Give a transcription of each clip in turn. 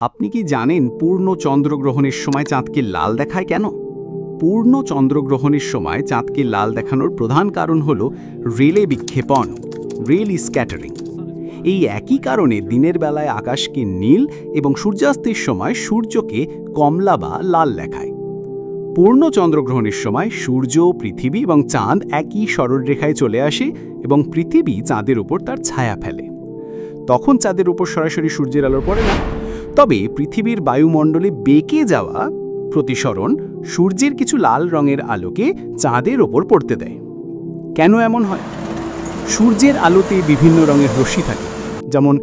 আপনি কি জানেন পূর্ণ চন্দ্রগ্রহণের সময় চাঁদকে লাল দেখায় কেন? পূর্ণ চন্দ্রগ্রহণের সময় চাঁদকে লাল দেখানোর প্রধান কারণ হল রেলে বিক্ষেপণ, রেল স্ক্যাটারিং। এই একই কারণে দিনের বেলায় আকাশকে নীল এবং সূর্যাস্তের সময় সূর্যকে কমলা বা লাল দেখায়। পূর্ণ চন্দ্রগ্রহণের সময় সূর্য, পৃথিবী এবং চাঁদ একই সরলরেখায় চলে আসে এবং পৃথিবী চাঁদের উপর তার ছায়া ফেলে। তখন চাঁদের উপর সরাসরি সূর্যের আলো পড়ে না, তবে পৃথিবীর বায়ুমণ্ডলে বেঁকে যাওয়া প্রতিসরণ সূর্যের কিছু লাল রঙের আলোকে চাঁদের ওপর পড়তে দেয়। কেন এমন হয়? সূর্যের আলোতে বিভিন্ন রঙের রশ্মি থাকে, যেমন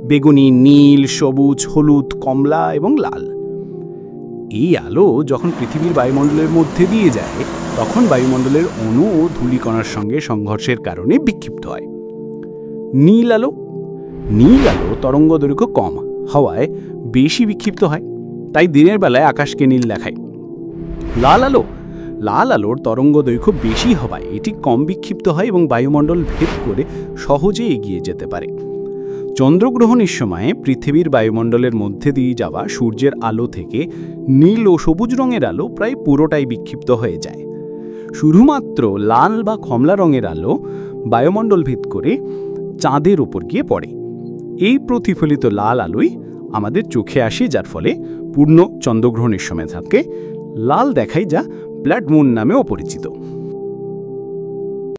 বেগুনি, নীল, সবুজ, হলুদ, কমলা এবং লাল। এই আলো যখন পৃথিবীর বায়ুমণ্ডলের মধ্যে দিয়ে যায়, তখন বায়ুমণ্ডলের অণু ও ধূলিকণার সঙ্গে সংঘর্ষের কারণে বিক্ষিপ্ত হয়। নীল আলো তরঙ্গ দৈর্ঘ্য কম হওয়ায় বেশি বিক্ষিপ্ত হয়, তাই দিনের বেলায় আকাশকে নীল দেখায়। লাল আলোর তরঙ্গ দৈর্ঘ্য বেশি হওয়ায় এটি কম বিক্ষিপ্ত হয় এবং বায়ুমণ্ডল ভেদ করে সহজে এগিয়ে যেতে পারে। চন্দ্রগ্রহণের সময়ে পৃথিবীর বায়ুমণ্ডলের মধ্যে দিয়ে যাওয়া সূর্যের আলো থেকে নীল ও সবুজ রঙের আলো প্রায় পুরোটাই বিক্ষিপ্ত হয়ে যায়। শুধুমাত্র লাল বা কমলা রঙের আলো বায়ুমণ্ডল ভেদ করে চাঁদের উপর গিয়ে পড়ে। এই প্রতিফলিত লাল আলোই আমাদের চোখে আসে, যার ফলে পূর্ণ চন্দ্রগ্রহণের সময় চাঁদকে লাল দেখায়, যা ব্লাড মুন নামেও পরিচিত।